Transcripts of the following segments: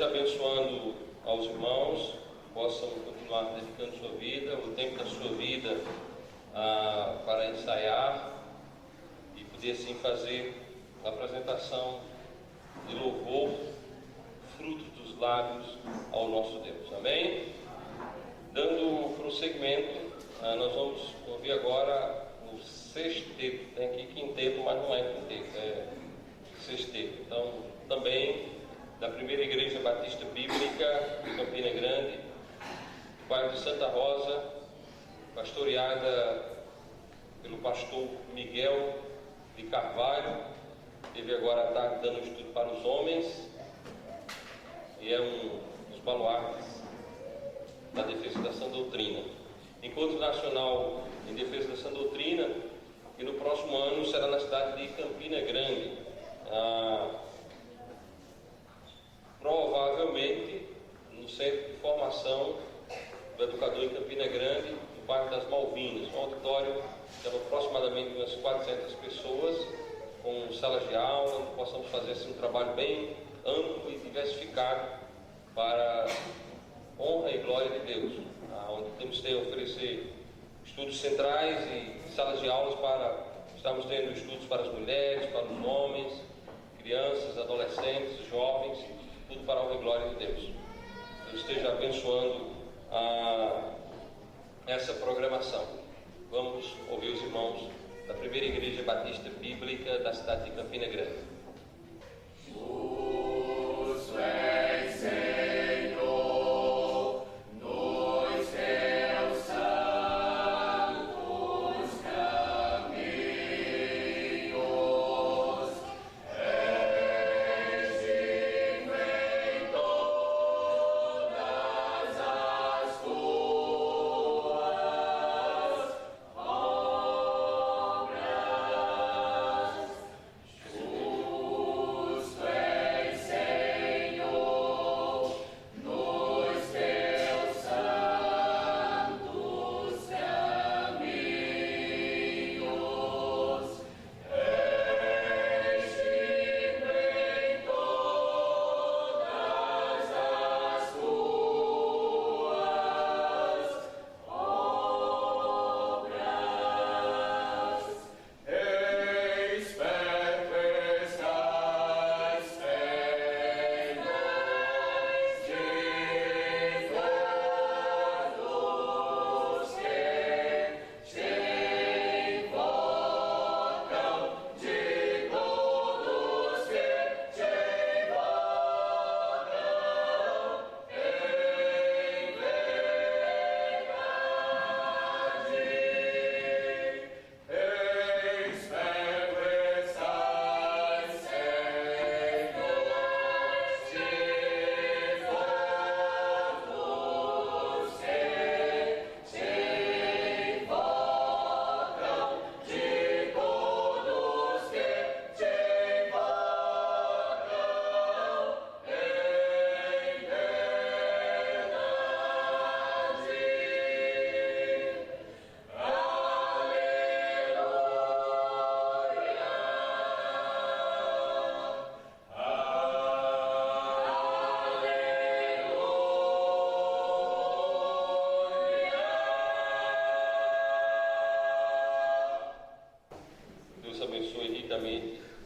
esteja abençoando aos irmãos, possam continuar dedicando sua vida, o tempo da sua vida para ensaiar e poder assim fazer a apresentação de louvor, fruto dos lábios ao nosso Deus. Amém? Dando prosseguimento, nós vamos ouvir agora o sexteto. Tem aqui quinteto, mas não é quinteto, é sexteto. Então, também da Primeira Igreja Batista Bíblica de Campina Grande, bairro de Santa Rosa, pastoreada pelo pastor Miguel de Carvalho. Teve agora à tarde dando estudo para os homens e é um dos baluartes da defesa da sã doutrina. Encontro Nacional em Defesa da Sã Doutrina, que no próximo ano será na cidade de Campina Grande. Provavelmente no Centro de Formação do Educador em Campina Grande, no bairro das Malvinas, um auditório de aproximadamente umas 400 pessoas, com salas de aula, onde possamos fazer assim, um trabalho bem amplo e diversificado para honra e glória de Deus, onde temos que oferecer estudos centrais e salas de aulas para estamos tendo estudos para as mulheres, para os homens, crianças, adolescentes, jovens, tudo para a honra e glória de Deus. Deus esteja abençoando essa programação. Vamos ouvir os irmãos da Primeira Igreja Batista Bíblica da cidade de Campina Grande.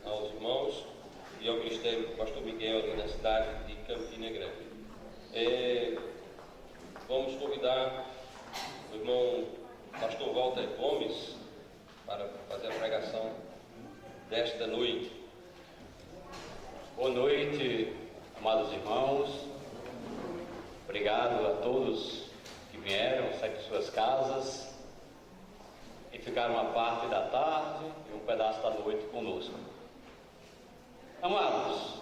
Aos irmãos e ao ministério do pastor Miguel ali na cidade de Campina Grande. Vamos convidar o irmão pastor Walter Gomes para fazer a pregação desta noite. Boa noite, amados irmãos. Obrigado a todos que vieram, saíram de suas casas e ficaram uma parte da tarde e um pedaço da noite conosco. Amados,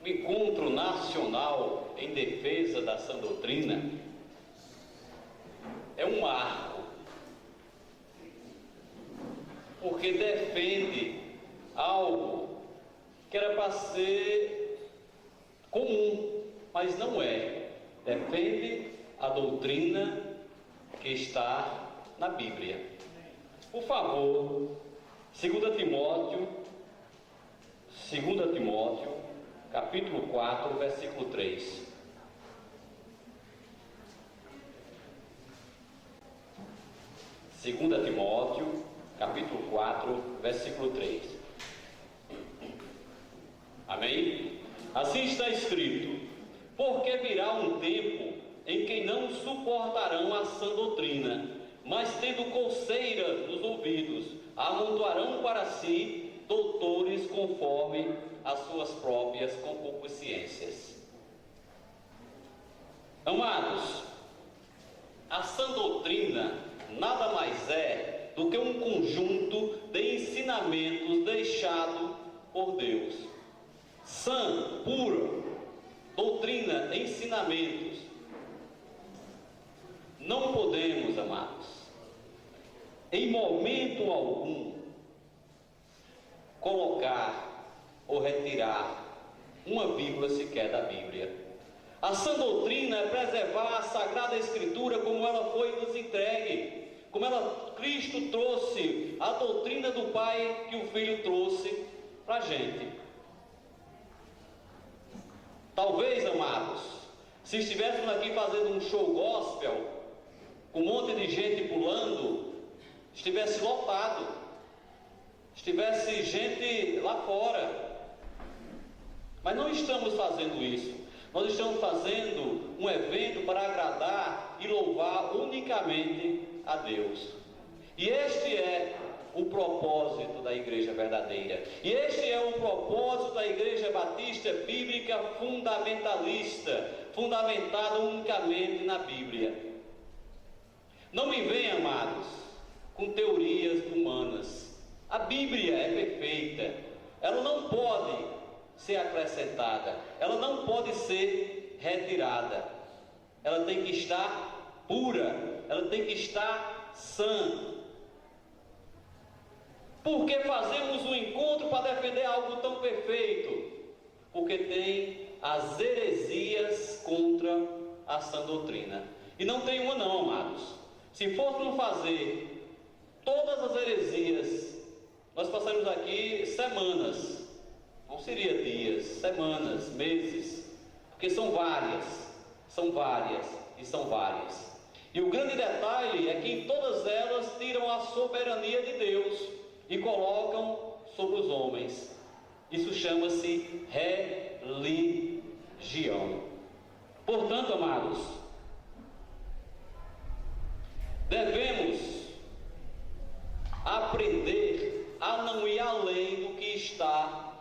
o Encontro Nacional em Defesa da Sã Doutrina é um marco, porque defende algo que era para ser comum, mas não é. Defende a doutrina que está na Bíblia. Por favor, 2 Timóteo, capítulo 4, versículo 3. Segunda Timóteo, capítulo 4, versículo 3. Amém? Assim está escrito: porque virá um tempo em que não suportarão a sã doutrina, mas tendo coceira nos ouvidos, amontoarão para si doutores conforme as suas próprias concupiscências. Amados, a sã doutrina nada mais é do que um conjunto de ensinamentos deixado por Deus. Sã, pura, doutrina, ensinamentos. Não podemos, amados, em momento algum, colocar ou retirar uma vírgula sequer da Bíblia. A sã doutrina é preservar a Sagrada Escritura como ela foi nos entregue, como Cristo trouxe a doutrina do Pai que o Filho trouxe para a gente. Talvez, amados, se estivéssemos aqui fazendo um show gospel, com um monte de gente pulando, estivesse lotado, estivesse gente lá fora. Mas não estamos fazendo isso. Nós estamos fazendo um evento para agradar e louvar unicamente a Deus. E este é o propósito da igreja verdadeira. E este é o propósito da igreja batista bíblica fundamentalista, fundamentada unicamente na Bíblia. Não me venham, amados, com teorias humanas. A Bíblia é perfeita. Ela não pode ser acrescentada. Ela não pode ser retirada. Ela tem que estar pura. Ela tem que estar sã. Por que fazemos um encontro para defender algo tão perfeito? Porque tem as heresias contra a sã doutrina. E não tem uma não, amados. Se fôssemos fazer todas as heresias, nós passaremos aqui semanas. Não seria dias, semanas, meses. Porque são várias e são várias. E o grande detalhe é que em todas elas tiram a soberania de Deus e colocam sobre os homens. Isso chama-se religião. Portanto, amados, devemos aprender a não ir além do que está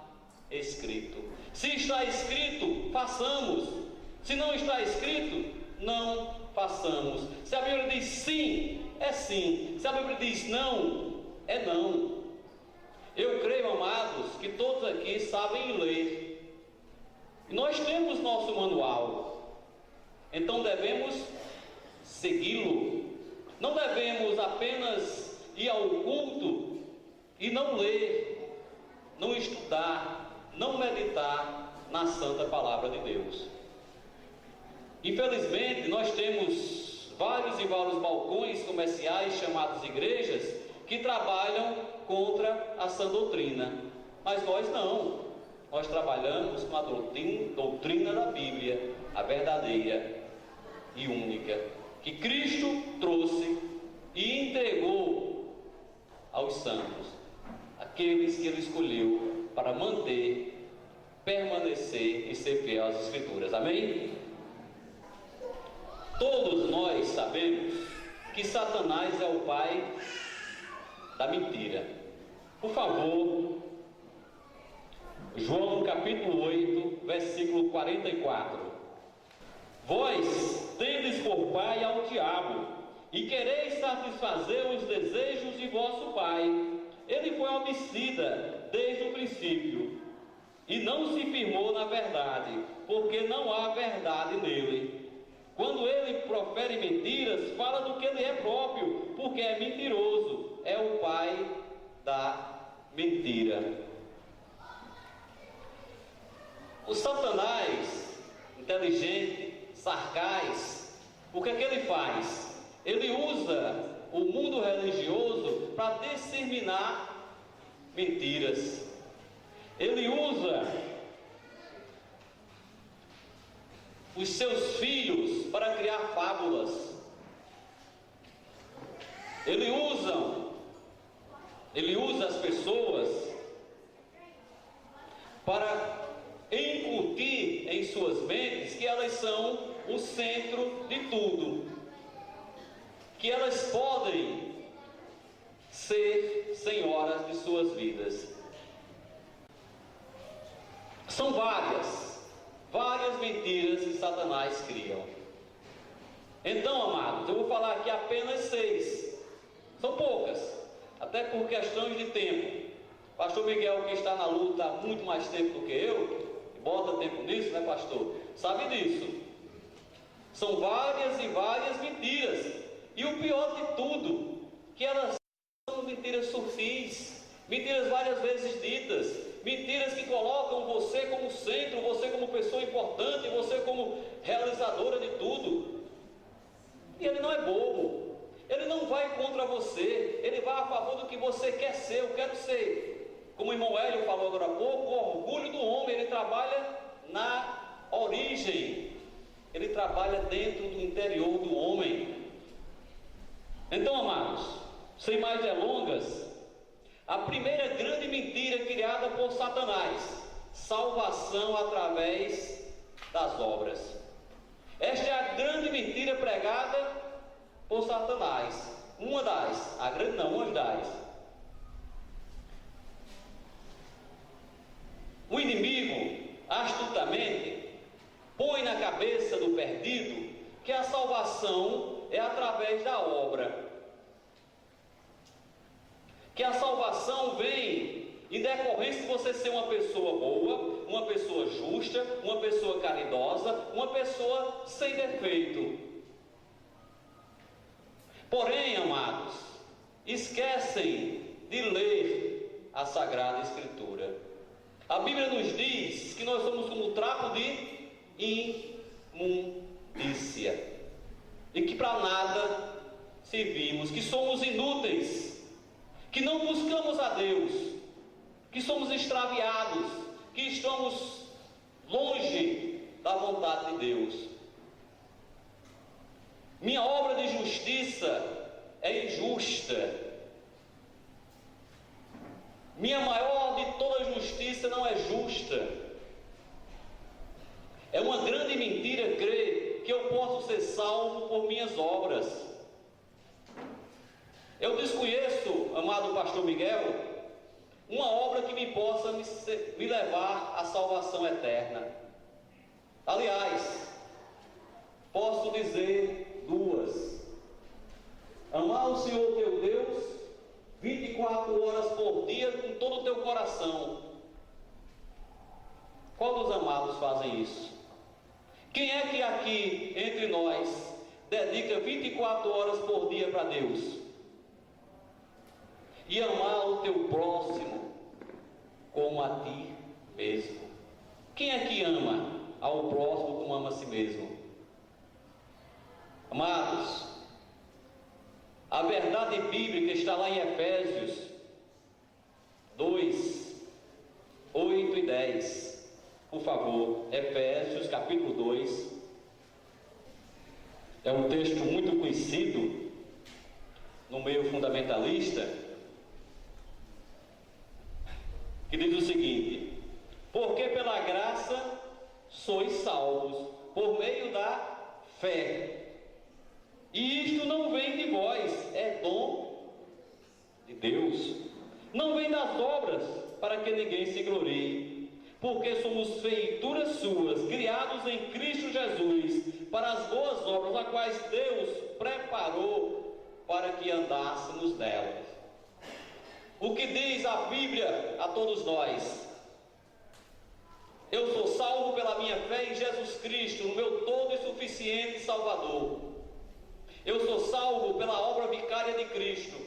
escrito. Se está escrito, façamos. Se não está escrito, não façamos. Se a Bíblia diz sim, é sim. Se a Bíblia diz não, é não. Eu creio, amados, que todos aqui sabem ler. Nós temos nosso manual. Então devemos segui-lo. Não devemos apenas ir ao culto e não ler, não estudar, não meditar na santa palavra de Deus. Infelizmente, nós temos vários e vários balcões comerciais chamados igrejas que trabalham contra a sã doutrina. Mas nós não. Nós trabalhamos com a doutrina da Bíblia, a verdadeira e única, que Cristo trouxe e entregou aos santos, aqueles que Ele escolheu para manter, permanecer e ser fiel às Escrituras. Amém? Todos nós sabemos que Satanás é o pai da mentira. Por favor, João capítulo 8, versículo 44. Vós tendes por pai ao diabo, e quereis satisfazer os desejos de vosso pai. Ele foi homicida desde o princípio, e não se firmou na verdade, porque não há verdade nele. Quando ele profere mentiras, fala do que ele é próprio, porque é mentiroso, é o pai da mentira. O Satanás, inteligente, sarcás, o que é que ele faz? Ele usa o mundo religioso para disseminar mentiras. Ele usa os seus filhos para criar fábulas. Ele usa as pessoas para incutir em suas mentes que elas são o centro de tudo, que elas podem ser senhoras de suas vidas. São várias mentiras que Satanás cria. Então, amados, eu vou falar aqui apenas 6. São poucas, até por questões de tempo. Pastor Miguel, que está na luta há muito mais tempo do que eu, bota tempo nisso, né, pastor? Sabe disso. São várias e várias mentiras. E o pior de tudo, que elas são mentiras sutis, mentiras várias vezes ditas, mentiras que colocam você como centro, você como pessoa importante, você como realizadora de tudo. E ele não é bobo, ele não vai contra você, ele vai a favor do que você quer ser. Eu quero ser, como o irmão Hélio falou agora há pouco, o orgulho do homem. Ele trabalha na origem, ele trabalha dentro do interior do homem. Então, amados, sem mais delongas, a primeira grande mentira criada por Satanás: salvação através das obras. Esta é a grande mentira pregada por Satanás. Uma das O inimigo, astutamente, põe na cabeça do perdido que a salvação é através da obra, que a salvação vem em decorrência de você ser uma pessoa boa, uma pessoa justa, uma pessoa caridosa, uma pessoa sem defeito. Porém, amados, esquecem de ler a Sagrada Escritura. A Bíblia nos diz que nós somos como trapo de imundícia, e que para nada servimos, que somos inúteis, que não buscamos a Deus, que somos extraviados, que estamos longe da vontade de Deus. Minha obra de justiça é injusta. Minha maior de toda justiça não é justa. É uma grande mentira crer que eu posso ser salvo por minhas obras. Eu desconheço, amado pastor Miguel, uma obra que me possa me levar à salvação eterna. Aliás, posso dizer 2: amar o Senhor teu Deus 24 horas por dia com todo o teu coração. Qual dos amados fazem isso? Quem é que aqui entre nós dedica 24 horas por dia para Deus? E amar o teu próximo como a ti mesmo. Quem é que ama ao próximo como ama a si mesmo? Amados, a verdade bíblica está lá em Efésios 2, 8 e 10. Por favor, Efésios capítulo 2. É um texto muito conhecido no meio fundamentalista, que diz o seguinte: porque pela graça sois salvos, por meio da fé. E isto não vem de vós, é dom de Deus. Não vem das obras, para que ninguém se glorie. Porque somos feituras suas, criados em Cristo Jesus, para as boas obras, as quais Deus preparou para que andássemos nelas. O que diz a Bíblia a todos nós? Eu sou salvo pela minha fé em Jesus Cristo, no meu todo e suficiente Salvador. Eu sou salvo pela obra vicária de Cristo.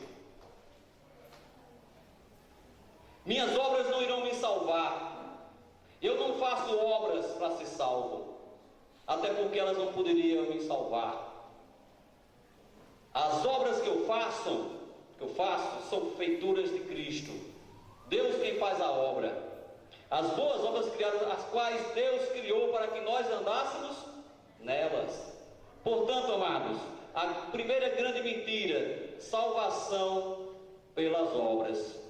Minhas obras não irão me salvar. Eu não faço obras para ser salvo, até porque elas não poderiam me salvar. As obras que eu faço são feituras de Cristo. Deus quem faz a obra. As boas obras criadas, as quais Deus criou para que nós andássemos nelas. Portanto, amados, a primeira grande mentira: salvação pelas obras.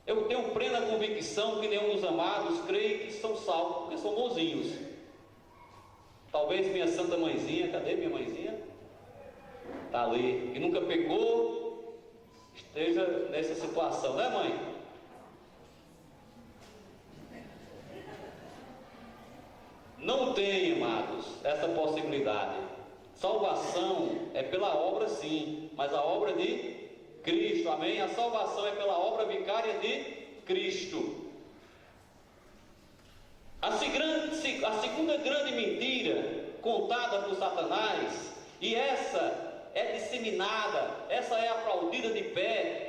Eu tenho plena convicção que nenhum dos amados crê que são salvos porque são bonzinhos. Talvez minha santa mãezinha, cadê minha mãezinha? Está ali, que nunca pecou, esteja nessa situação, né, mãe? Não tem, amados, essa possibilidade. Salvação é pela obra, sim, mas a obra de Cristo, amém? A salvação é pela obra vicária de Cristo. A segunda grande mentira contada por Satanás, e essa é disseminada, essa é aplaudida de pé,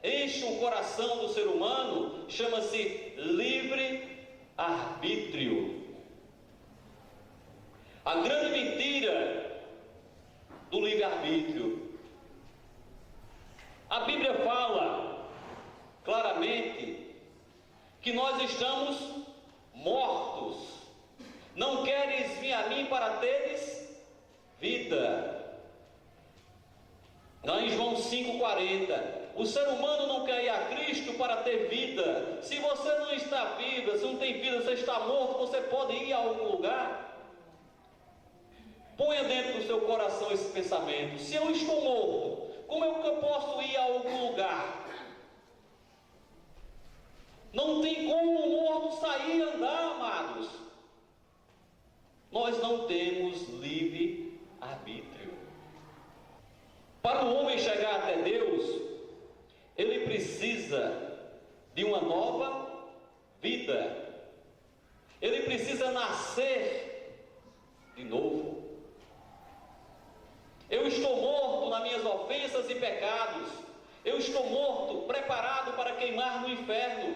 enche o coração do ser humano, chama-se livre-arbítrio. A grande mentira do livre-arbítrio. A Bíblia fala claramente que nós estamos mortos. Não queres vir a mim para teres vida. Lá em João 5,40, o ser humano não quer ir a Cristo para ter vida. Se você não está vivo, se não tem vida, você está morto, você pode ir a algum lugar? Ponha dentro do seu coração esse pensamento: se eu estou morto, como é que eu posso ir a algum lugar? Não tem como o morto sair e andar, amados. Nós não temos livre-arbítrio. Para o homem chegar até Deus, ele precisa de uma nova vida. Ele precisa nascer de novo. Eu estou morto nas minhas ofensas e pecados. Eu estou morto, preparado para queimar no inferno.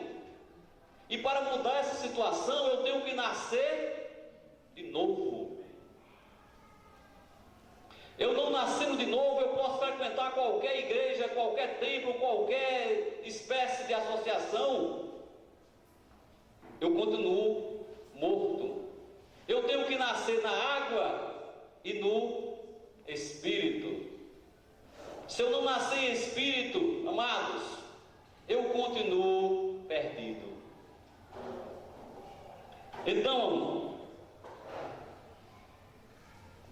E para mudar essa situação, eu tenho que nascer de novo. Eu não nascendo de novo, eu posso frequentar qualquer igreja, qualquer templo, qualquer espécie de associação. Eu continuo morto. Eu tenho que nascer na água e no Espírito. Se eu não nascer em Espírito, amados, eu continuo perdido. Então,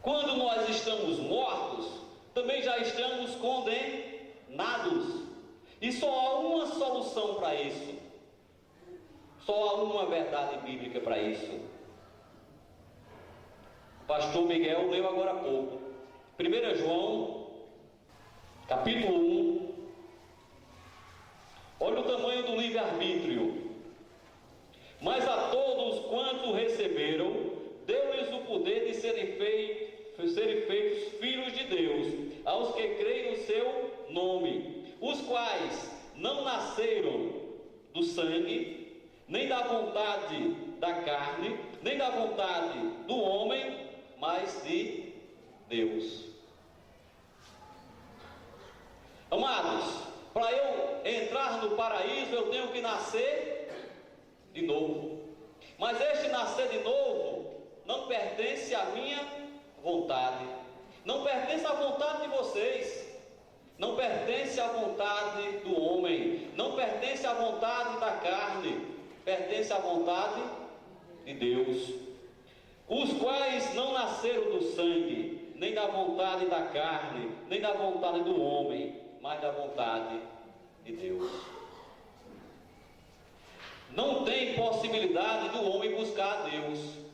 quando nós estamos mortos, também já estamos condenados. E só há uma solução para isso. Só há uma verdade bíblica para isso. O pastor Miguel leu agora há pouco. 1 João, capítulo 1. Olha o tamanho do livre-arbítrio. Mas a todos quanto receberam, deu-lhes o poder de serem feitos filhos de Deus, aos que creem no seu nome, os quais não nasceram do sangue, nem da vontade da carne, nem da vontade do homem, mas de Deus. Amados, para eu entrar no paraíso, eu tenho que nascer de novo. Mas este nascer de novo não pertence à minha vontade, não pertence à vontade de vocês, não pertence à vontade do homem, não pertence à vontade da carne, pertence à vontade de Deus, os quais não nasceram do sangue, nem da vontade da carne, nem da vontade do homem, mas da vontade de Deus. Não tem possibilidade do homem buscar a Deus.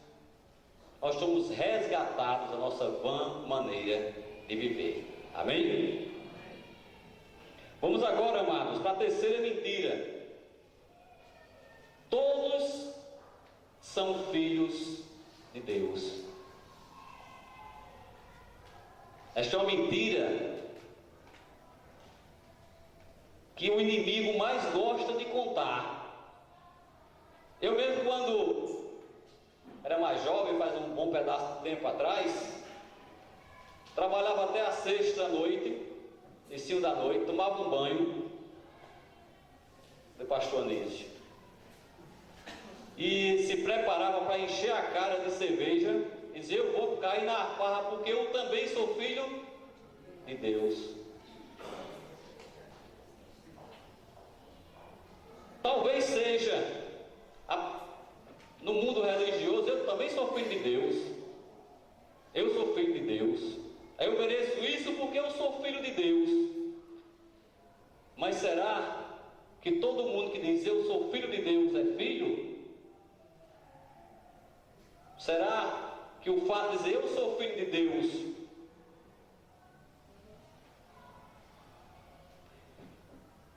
Nós somos resgatados da nossa vã maneira de viver. Amém? Vamos agora, amados, para a terceira mentira. Todos são filhos de Deus. Esta é uma mentira que o inimigo mais gosta de contar. Eu mesmo, quando era mais jovem, faz um bom pedaço de tempo atrás, trabalhava até a sexta-noite, início da noite, tomava um banho do pastor Anísio e se preparava para encher a cara de cerveja e diz: eu vou cair na farra porque eu também sou filho de Deus. Talvez seja no mundo religioso: eu também sou filho de Deus, eu sou filho de Deus, eu mereço isso porque eu sou filho de Deus. Mas será que todo mundo que diz eu sou filho de Deus é filho? Será que o fato de dizer eu sou filho de Deus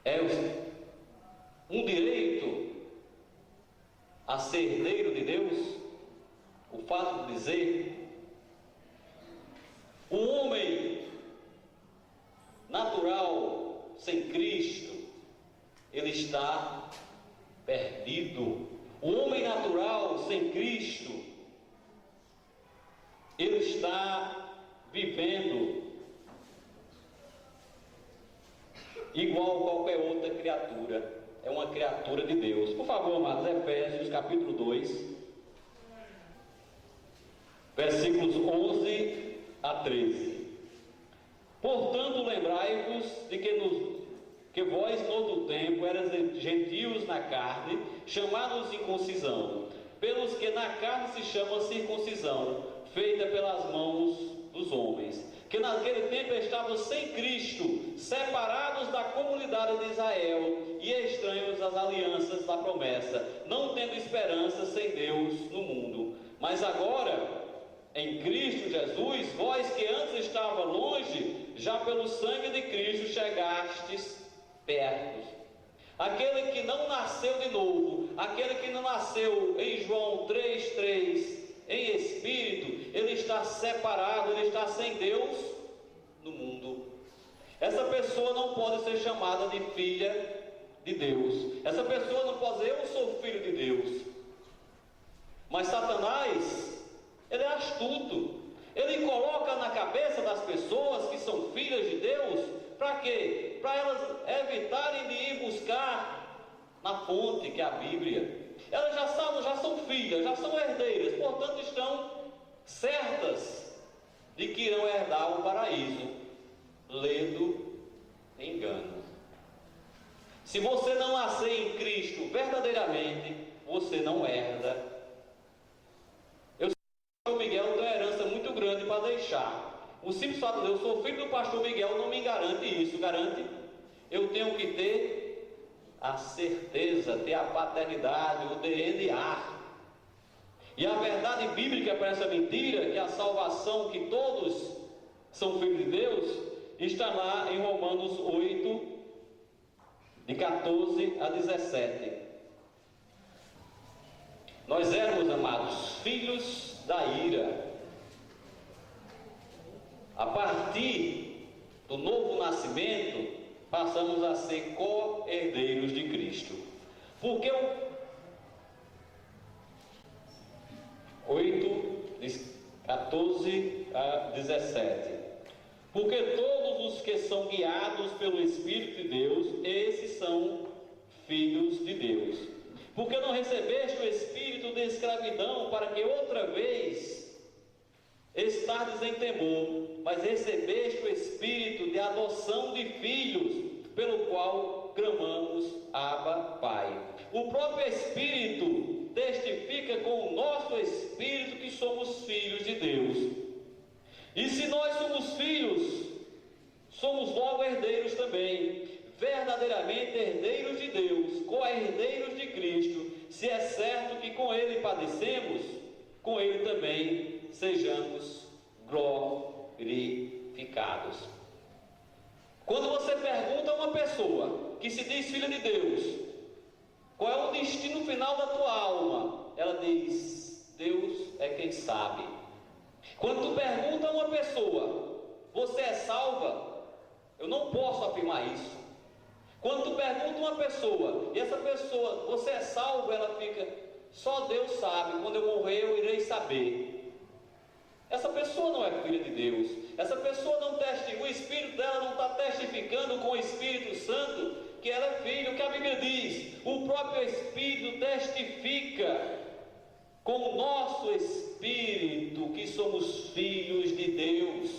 é um direito a ser herdeiro de Deus? O fato de dizer o homem natural sem Cristo, ele está perdido. O homem natural sem Cristo, ele está vivendo igual a qualquer outra criatura. É uma criatura de Deus. Por favor, amados, Efésios capítulo 2, versículos 11 a 13. Portanto, lembrai-vos de que vós no outro tempo eras gentios na carne, chamados de circuncisão, pelos que na carne se chama circuncisão, feita pelas mãos dos homens, que naquele tempo estavam sem Cristo, separados da comunidade de Israel e estranhos às alianças da promessa, não tendo esperança sem Deus no mundo. Mas agora, em Cristo Jesus, vós que antes estavam longe, já pelo sangue de Cristo chegastes perto. Aquele que não nasceu de novo, aquele que não nasceu em João 3,3, em espírito, ele está separado, ele está sem Deus no mundo. Essa pessoa não pode ser chamada de filha de Deus. Essa pessoa não pode dizer eu sou filho de Deus. Mas Satanás, ele é astuto. Ele coloca na cabeça das pessoas que são filhas de Deus, para quê? Para elas evitarem de ir buscar na fonte, que é a Bíblia. Elas já são filhas, já são herdeiras, portanto estão certas de que irão herdar o paraíso. Ledo engano. Se você não nascer em Cristo verdadeiramente, você não herda. Eu sei que o pastor Miguel tem uma herança muito grande para deixar. O simples fato de eu sou filho do pastor Miguel não me garante isso. Garante? Eu tenho que ter a certeza, ter a paternidade, o DNA. E a verdade bíblica para essa mentira, que a salvação, que todos são filhos de Deus, está lá em Romanos 8, de 14 a 17. Nós éramos, amados, filhos da ira. A partir do novo nascimento, passamos a ser co-herdeiros de Cristo. Porque 8, de 14 a 17. Porque todos os que são guiados pelo Espírito de Deus, esses são filhos de Deus. Porque não recebeste o espírito de escravidão, para que outra vez estardes em temor, mas recebeste o espírito de adoção de filhos, pelo qual clamamos: Abba, Pai. O próprio Espírito testifica com o nosso espírito que somos filhos de Deus. E se nós somos filhos, somos logo herdeiros também, verdadeiramente herdeiros de Deus, co-herdeiros de Cristo, se é certo que com Ele padecemos, com Ele também sejamos glorificados. Quando você pergunta a uma pessoa que se diz filha de Deus, qual é o destino final da tua alma? Ela diz: Deus é quem sabe. Quando tu pergunta a uma pessoa: você é salva? Eu não posso afirmar isso. Quando tu pergunta a uma pessoa, e essa pessoa: você é salvo? Ela fica: só Deus sabe, quando eu morrer eu irei saber. Essa pessoa não é filha de Deus. Essa pessoa não testifica, o Espírito dela não está testificando com o Espírito Santo que ela é filha. O que a Bíblia diz? O próprio Espírito testifica com o nosso espírito que somos filhos de Deus.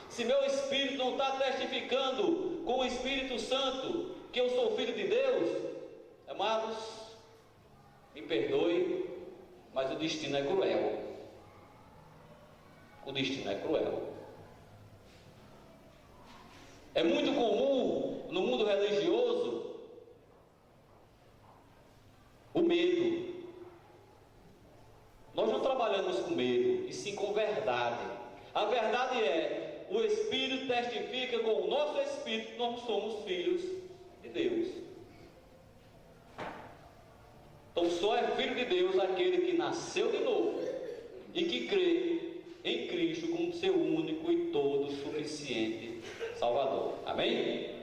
Se meu espírito não está testificando com o Espírito Santo que eu sou filho de Deus, amados, me perdoe, mas o destino é cruel. O destino é cruel. É muito comum no mundo religioso o medo. Nós não trabalhamos com medo, e sim com verdade. A verdade é, o Espírito testifica com o nosso Espírito que nós somos filhos de Deus. Então só é filho de Deus aquele que nasceu de novo e que crê em Cristo como seu único e todo suficiente Salvador. Amém?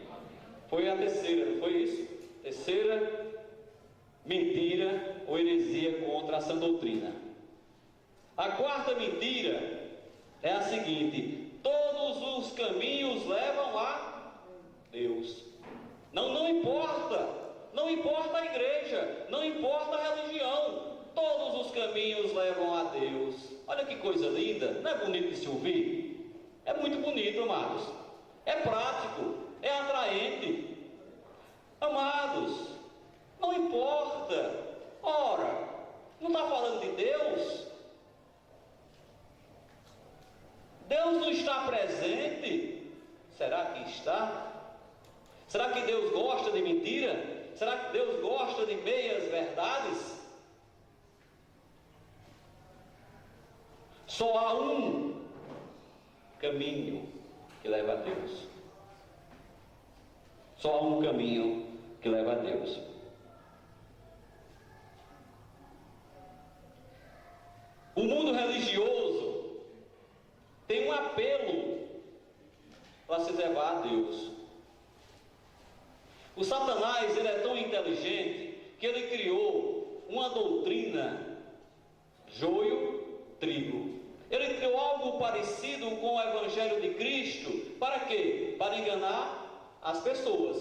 Foi a terceira, não foi isso? Terceira mentira ou heresia contra a sã doutrina. A quarta mentira é a seguinte: todos os caminhos levam a Deus. Não importa a igreja, não importa a religião, todos os caminhos levam a Deus. Olha que coisa linda, não é bonito de se ouvir? É muito bonito, amados. É prático, é atraente. Amados, não importa. Ora, não está falando de Deus? Deus não está presente? Será que está? Será que Deus gosta de mentira? Será que Deus gosta de meias verdades? Só há um caminho que leva a Deus. Só há um caminho que leva a Deus. O mundo religioso tem um apelo para se levar a Deus. O Satanás, ele é tão inteligente que ele criou uma doutrina joio, trigo. Ele criou algo parecido com o Evangelho de Cristo. Para quê? Para enganar as pessoas.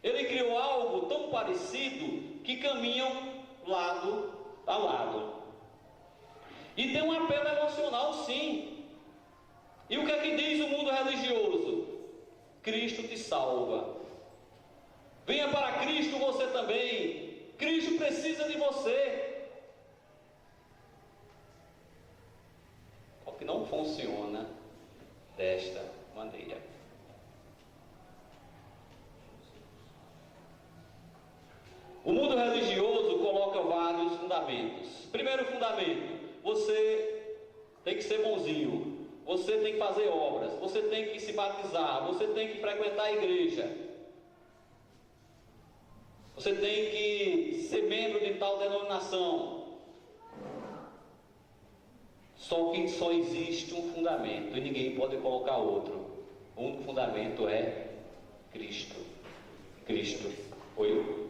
Ele criou algo tão parecido que caminham lado a lado. E tem um apelo emocional, sim. E o que é que diz o mundo religioso? Cristo te salva. Venha para Cristo você também. Cristo precisa de você. Só que não funciona desta maneira. O mundo religioso coloca vários fundamentos. Primeiro fundamento: você tem que ser bonzinho, você tem que fazer obras, você tem que se batizar, você tem que frequentar a igreja, você tem que ser membro de tal denominação. Só que só existe um fundamento e ninguém pode colocar outro. O único fundamento é Cristo. Cristo. Oi?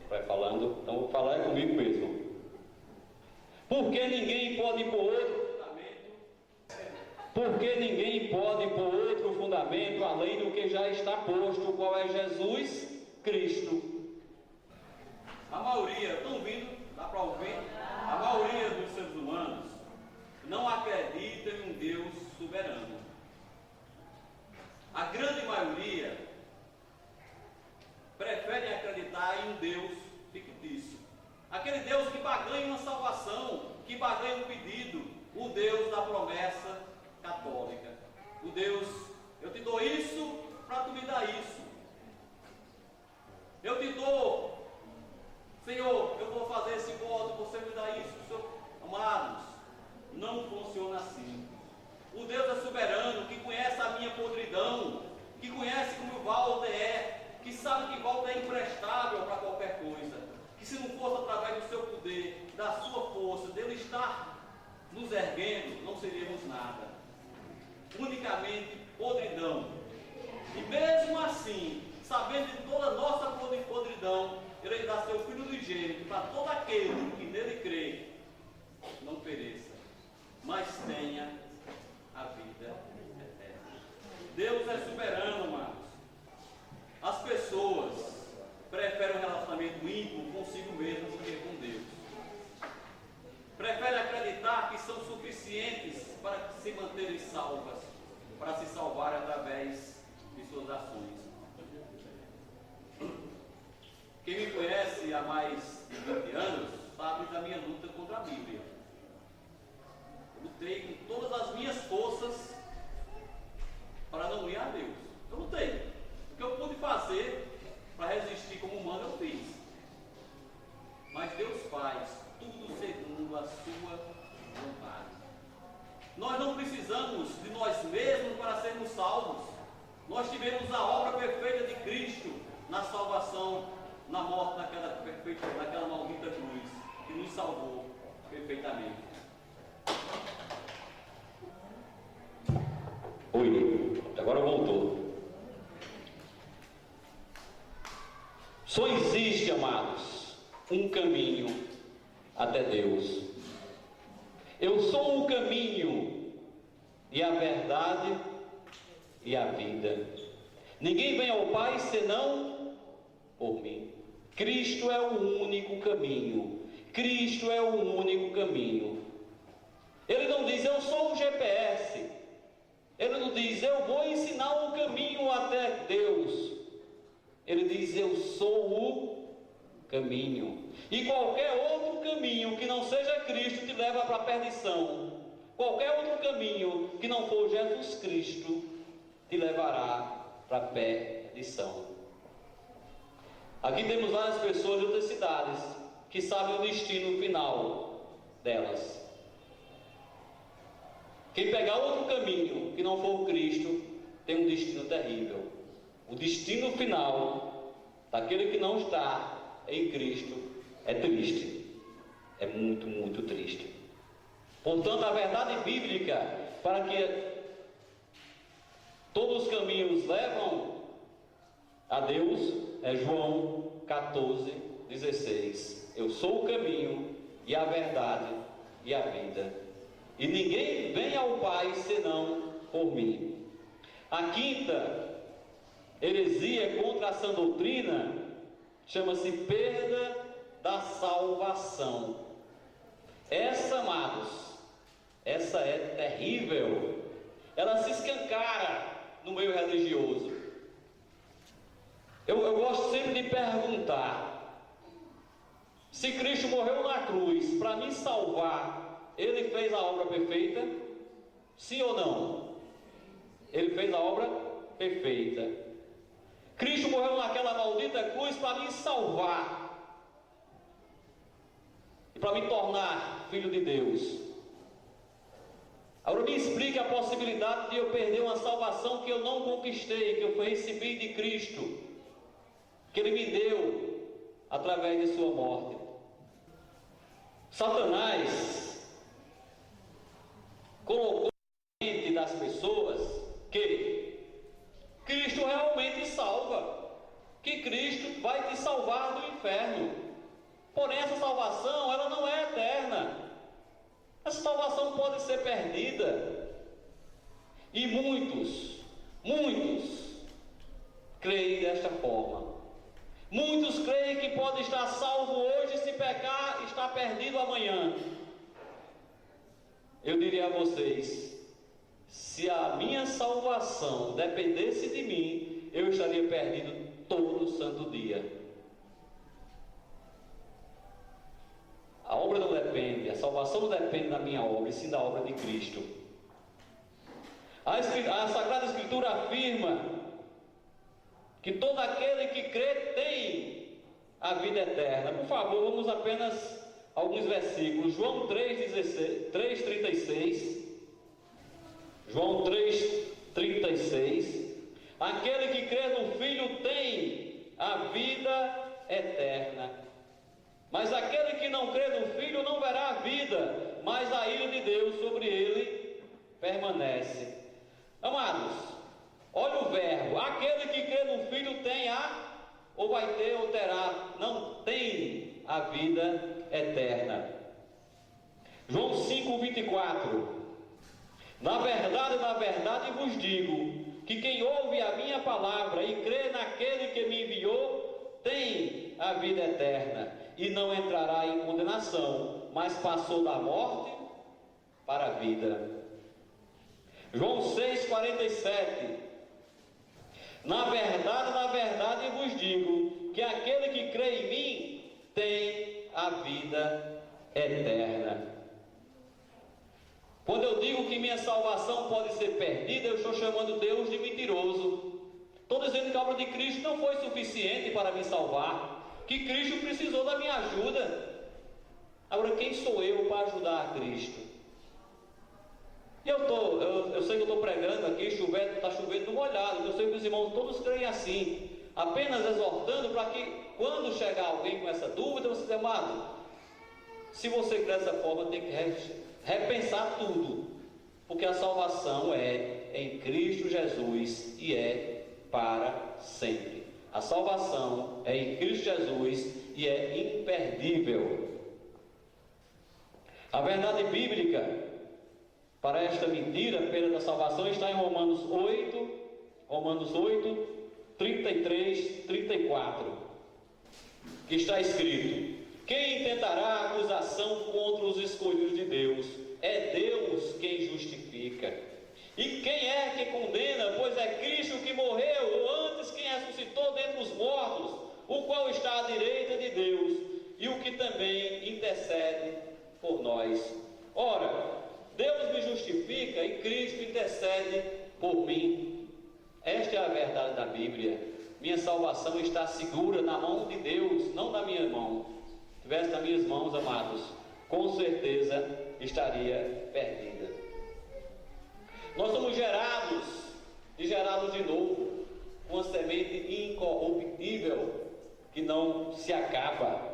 Vai falando? Então vou falar comigo mesmo. Porque ninguém pode pôr outro fundamento. Porque ninguém pode pôr outro fundamento além do que já está posto, qual é Jesus Cristo. A maioria, estão ouvindo? Dá para ouvir? A maioria dos seres humanos não acredita em um Deus soberano. A grande maioria prefere acreditar em um Deus fictício. Aquele Deus que barganha uma salvação, que barganha um pedido. O Deus da promessa católica. O Deus, eu te dou isso para tu me dar isso. Eu te dou, Senhor, eu vou fazer esse voto, você me dá isso. Senhor. Amados, não funciona assim. O Deus é soberano, que conhece a minha podridão, que conhece como o Walter é, que sabe que Walter é imprestável para qualquer coisa, que se não fosse através do seu poder, da sua força, dele estar nos erguendo, não seríamos nada. Unicamente podridão. E mesmo assim, sabendo de toda a nossa podridão, ele dá seu Filho unigênito para todo aquele que nele crê, não pereça, mas tenha a vida eterna. Deus é soberano, amados. As pessoas preferem um relacionamento o ímpio consigo mesmo do que com Deus. Prefere acreditar que são suficientes para se manterem salvas, para se salvar através de suas ações. Quem me conhece há mais de 20 anos sabe da minha luta contra a Bíblia. Eu lutei com todas as minhas forças para não ir a Deus. Eu lutei. O que eu pude fazer para resistir como humano eu fiz. Mas Deus faz tudo segundo a sua vontade. Nós não precisamos de nós mesmos para sermos salvos. Nós tivemos a obra perfeita de Cristo na salvação, na morte naquela maldita cruz, que nos salvou perfeitamente. Oi, agora voltou. Só existe, amados, um caminho até Deus. Eu sou o caminho e a verdade e a vida. Ninguém vem ao Pai senão por mim. Cristo é o único caminho. Cristo é o único caminho. Ele não diz, eu sou o GPS. Ele não diz, eu vou ensinar o caminho até Deus. Ele diz, eu sou o caminho. E qualquer outro caminho que não seja Cristo te leva para a perdição. Qualquer outro caminho que não for Jesus Cristo te levará para a perdição. Aqui temos várias pessoas de outras cidades que sabem o destino final delas. Quem pegar outro caminho que não for o Cristo tem um destino terrível. O destino final daquele que não está em Cristo é triste. É muito, muito triste. Portanto, a verdade bíblica para que todos os caminhos levam a Deus é João 14:16. Eu sou o caminho e a verdade e a vida. E ninguém vem ao Pai senão por mim. A quinta heresia contra a sã doutrina chama-se perda da salvação. Essa, amados, essa é terrível. Ela se escancara no meio religioso. Eu gosto sempre de perguntar: se Cristo morreu na cruz para me salvar, Ele fez a obra perfeita? Sim ou não? Ele fez a obra perfeita. Cristo morreu naquela maldita cruz para me salvar e para me tornar filho de Deus. Agora me explique a possibilidade de eu perder uma salvação que eu não conquistei, que eu recebi de Cristo, que Ele me deu através de sua morte. Satanás colocou na mente das pessoas que Cristo realmente salva, que Cristo vai te salvar do inferno. Porém, essa salvação, ela não é eterna. Essa salvação pode ser perdida. E muitos creem desta forma. Muitos creem que pode estar salvo hoje, se pecar, está perdido amanhã. Eu diria a vocês, se a minha salvação dependesse de mim, eu estaria perdido todo santo dia. A obra não depende, a salvação não depende da minha obra, e sim da obra de Cristo. A Sagrada Escritura afirma que todo aquele que crê tem a vida eterna. Por favor, vamos apenas alguns versículos. João 3,36. João 3,36. Aquele que crê no Filho tem a vida eterna. Mas aquele que não crê no Filho não verá a vida, mas a ira de Deus sobre ele permanece. Amados, olha o verbo: aquele que crê no Filho tem ou vai ter, ou terá, não tem a vida eterna. João 5,24. Na verdade vos digo, que quem ouve a minha palavra e crê naquele que me enviou, tem a vida eterna e não entrará em condenação, mas passou da morte para a vida. João 6,47. Na verdade vos digo que aquele que crê em mim tem a vida eterna. Quando eu digo que minha salvação pode ser perdida, eu estou chamando Deus de mentiroso. Estou dizendo que a obra de Cristo não foi suficiente para me salvar, que Cristo precisou da minha ajuda. Agora, quem sou eu para ajudar a Cristo? Eu sei que eu estou pregando aqui, está chovendo no molhado, eu sei que os irmãos todos creem assim, apenas exortando para que quando chegar alguém com essa dúvida, você diz: amado, se você crê dessa forma, tem que repensar tudo, porque a salvação é em Cristo Jesus e é para sempre. A salvação é em Cristo Jesus e é imperdível. A verdade bíblica para esta mentira, perda da salvação, está em Romanos 8, 33, 34, que está escrito: quem intentará acusação contra os escolhidos de Deus? É Deus quem justifica. E quem é que condena? Pois é Cristo que morreu, ou antes quem ressuscitou dentre os mortos, o qual está à direita de Deus, e o que também intercede por nós. Ora, Deus me justifica e Cristo intercede por mim. Esta é a verdade da Bíblia. Minha salvação está segura na mão de Deus, não na minha mão. Se estivesse nas minhas mãos, amados, com certeza estaria perdida. Nós somos gerados de novo, com uma semente incorruptível que não se acaba.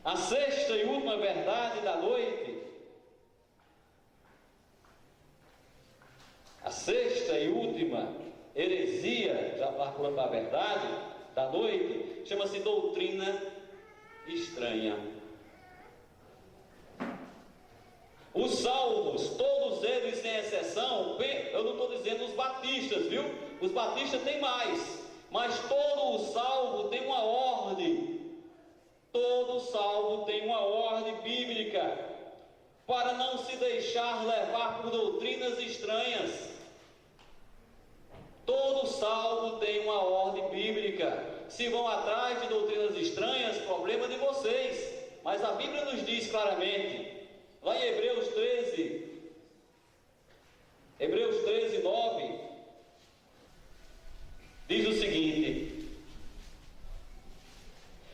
A sexta e última verdade da noite, a sexta e última heresia, já falando da verdade da noite, chama-se doutrina estranha. Os salvos, todos eles sem exceção, eu não estou dizendo os batistas, viu? Os batistas tem mais, mas todo o salvo tem uma ordem. Todo salvo tem uma ordem bíblica para não se deixar levar por doutrinas estranhas. Todo salvo tem uma ordem bíblica. Se vão atrás de doutrinas estranhas, problema de vocês. Mas a Bíblia nos diz claramente, lá em Hebreus 13, 9, diz o seguinte: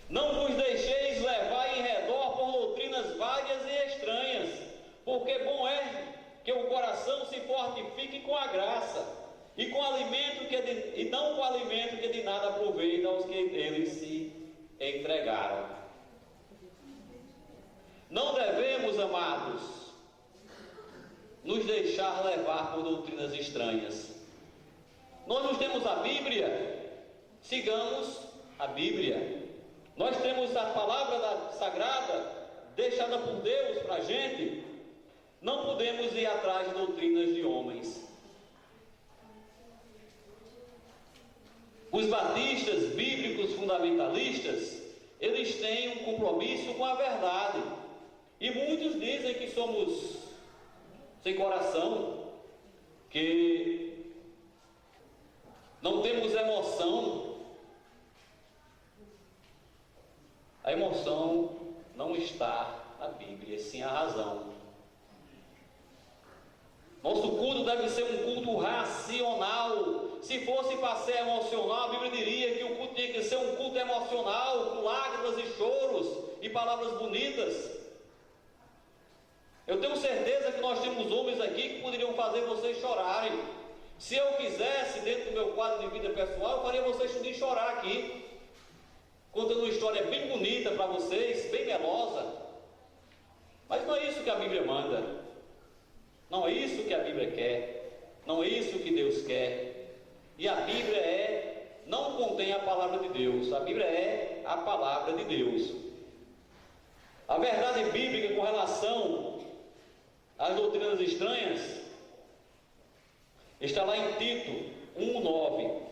não vos deixeis levar em redor por doutrinas várias e estranhas, porque bom é que o coração se fortifique com a graça, e com alimento e não com alimento que de nada aproveita aos que eles se entregaram. Não devemos, amados, nos deixar levar por doutrinas estranhas. Nós não temos a Bíblia, sigamos a Bíblia. Nós temos a palavra sagrada deixada por Deus para a gente. Não podemos ir atrás de doutrinas de homens. Os batistas bíblicos fundamentalistas, eles têm um compromisso com a verdade. E muitos dizem que somos sem coração, que não temos emoção. A emoção não está na Bíblia, sim a razão. Nosso culto deve ser um culto racional. Se fosse para ser emocional, a Bíblia diria que o culto tinha que ser um culto emocional, com lágrimas e choros e palavras bonitas. Eu tenho certeza que nós temos homens aqui que poderiam fazer vocês chorarem. Se eu quisesse, dentro do meu quadro de vida pessoal, eu faria vocês tudo chorar aqui, contando uma história bem bonita para vocês, bem melosa. Mas não é isso que a Bíblia manda. Não é isso que a Bíblia quer. Não é isso que Deus quer. E a Bíblia não contém a palavra de Deus. A Bíblia é a palavra de Deus. A verdade bíblica com relação às doutrinas estranhas está lá em Tito 1:9,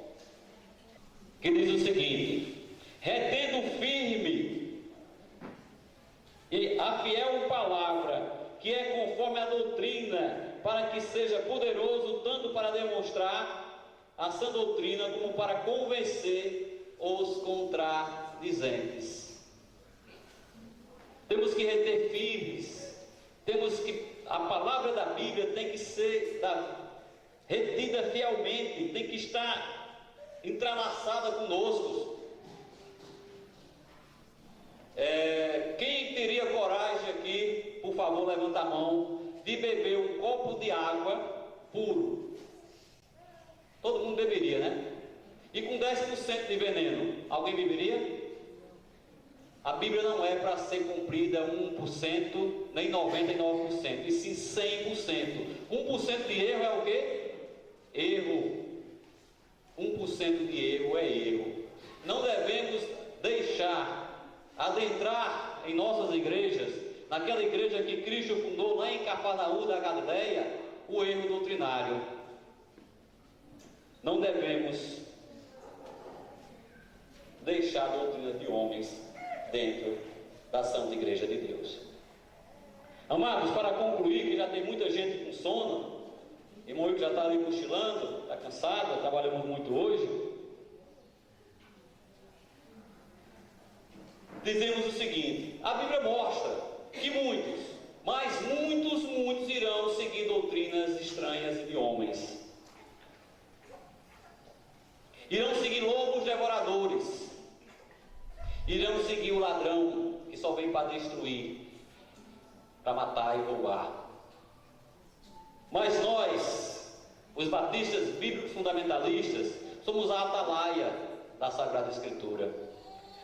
que diz o seguinte: retendo firme e a fiel palavra, que é conforme a doutrina, para que seja poderoso tanto para demonstrar a sã doutrina, como para convencer os contradizentes. Temos que reter firmes, a palavra da Bíblia tem que ser retida fielmente, tem que estar entrelaçada conosco. Quem teria coragem aqui, por favor, levanta a mão, de beber um copo de água puro? Todo mundo beberia, né? E com 10% de veneno, alguém beberia? A Bíblia não é para ser cumprida 1%, nem 99%, e sim 100%. 1% de erro é o quê? Erro. 1% de erro é erro. Não devemos deixar adentrar em nossas igrejas, naquela igreja que Cristo fundou lá em Cafarnaum da Galileia, o erro doutrinário. Não devemos deixar a doutrina de homens dentro da Santa Igreja de Deus. Amados, para concluir, que já tem muita gente com sono, irmão que já está ali cochilando, está cansado, trabalhamos muito hoje, dizemos o seguinte: a Bíblia mostra que muitos, mas muitos irão seguir doutrinas estranhas de homens, irão seguir lobos devoradores, irão seguir o ladrão que só vem para destruir, para matar e roubar. Mas nós, os batistas bíblicos fundamentalistas, somos a atalaia da Sagrada Escritura,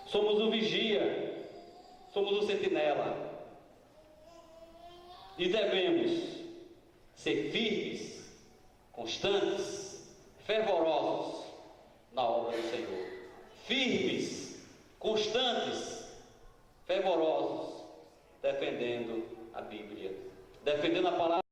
somos o vigia, somos o sentinela, e devemos ser firmes, constantes, fervorosos na obra do Senhor. Firmes, constantes, fervorosos, defendendo a Bíblia, defendendo a palavra